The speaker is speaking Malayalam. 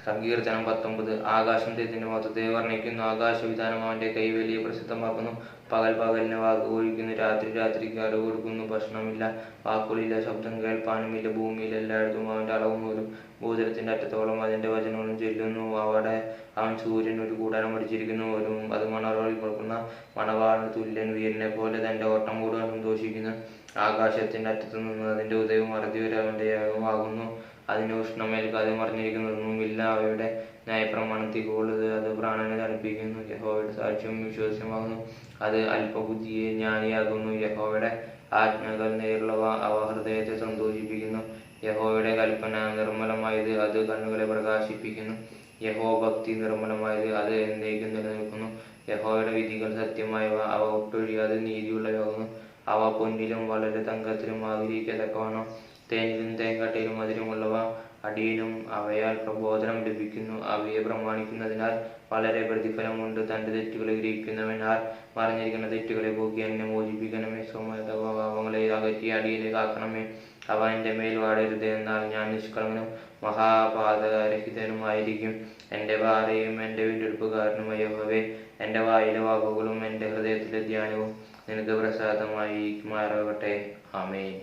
സങ്കീർത്തനം 19. ആകാശം ദൈവത്തിന്റെ മഹത്വത്തെ വർണ്ണിക്കുന്നു. ആകാശവിധാനം അവന്റെ കൈ വലിയ പ്രസിദ്ധമാക്കുന്നു. പകൽ പകലിന് വാക്ക് ഒഴിക്കുന്നു, രാത്രി രാത്രിക്ക് അറിവ് കൊടുക്കുന്നു. ഭക്ഷണമില്ല, വാക്കുകളില്ല, ശബ്ദം കേൾപ്പാനുമില്ല. ഭൂമിയിൽ എല്ലായിടത്തും അവന്റെ അളവും നൂലും. ഭൂതലത്തിന്റെ അറ്റത്തോളം അതിന്റെ വചനങ്ങളും ചെല്ലുന്നു. അവിടെ അവൻ സൂര്യൻ ഒരു കൂടാരം അടിച്ചിരിക്കുന്നു. അത് മണവാളി കൊടുക്കുന്ന മണവാളിന് തുല്യൻ. വീരനെ പോലെ തന്റെ ഓട്ടം കൂടുവാൻ സന്തോഷിക്കുന്നു. ആകാശത്തിന്റെ അറ്റത്തു നിന്ന് അതിന്റെ ഉദയവും അറുതി വരെ അവന്റെ യാഗമാകുന്നു. അതിന്റെ ഉഷ്ണമേൽ കാത് മറിഞ്ഞിരിക്കുന്നതൊന്നുമില്ല. അവയുടെ ന്യായപ്രമാണം തികവുള്ളത്, അത് പ്രാണനെ തണുപ്പിക്കുന്നു. യഹോവയുടെ സാക്ഷ്യം വിശ്വാസ്യമാകുന്നു, അത് അല്പബുദ്ധിയെ ജ്ഞാനിയാകുന്നു. യഹോവയുടെ ആജ്ഞകൾ നേരുള്ളവ, അവ ഹൃദയത്തെ സന്തോഷിപ്പിക്കുന്നു. യഹോവയുടെ കൽപ്പന നിർമ്മലമായത്, അത് കണ്ണുകളെ പ്രകാശിപ്പിക്കുന്നു. യഹോഭക്തി നിർമ്മലമായത്, അത് എന്നേക്കും നിലനിൽക്കുന്നു. യഹോവയുടെ വിധികൾ സത്യമായവ, അവ ഒട്ടൊഴിയാതെ നീതിയുള്ളവയാകുന്നു. അവ പൊന്നിലും വളരെ തങ്കത്തിലും ആഗ്രഹിക്കത്തക്കവണ്ണം തേനിലും തേൻകട്ടയിലും മധുരമുള്ളവ. അടിയനും അവയാൽ പ്രബോധനം ലഭിക്കുന്നു. അവയെ പ്രമാണിക്കുന്നതിനാൽ വളരെ പ്രതിഫലമുണ്ട്. തന്റെ തെറ്റുകളെ ഗ്രഹിക്കുന്നവനാൽ മറിഞ്ഞിരിക്കുന്ന തെറ്റുകളെ പോക്കി എന്നെ മോചിപ്പിക്കണമേ. സ്വമേധപാപങ്ങളെ അകറ്റി അടിയനെ കാക്കണമേ. അവ എൻ്റെ മേൽ വാടരുത്. എന്നാൽ ഞാൻ നിഷ്കളങ്കനും മഹാപാതകരഹിതനുമായിരിക്കും. എൻ്റെ പാറയും എൻ്റെ വീണ്ടെടുപ്പുകാരനുമായ യഹോവേ, എൻ്റെ വായിലെ വാക്കുകളും എൻ്റെ ഹൃദയത്തിലെ ധ്യാനവും നിനക്ക് പ്രസാദമായിരിക്കുമാറാകട്ടെ. ആമേൻ.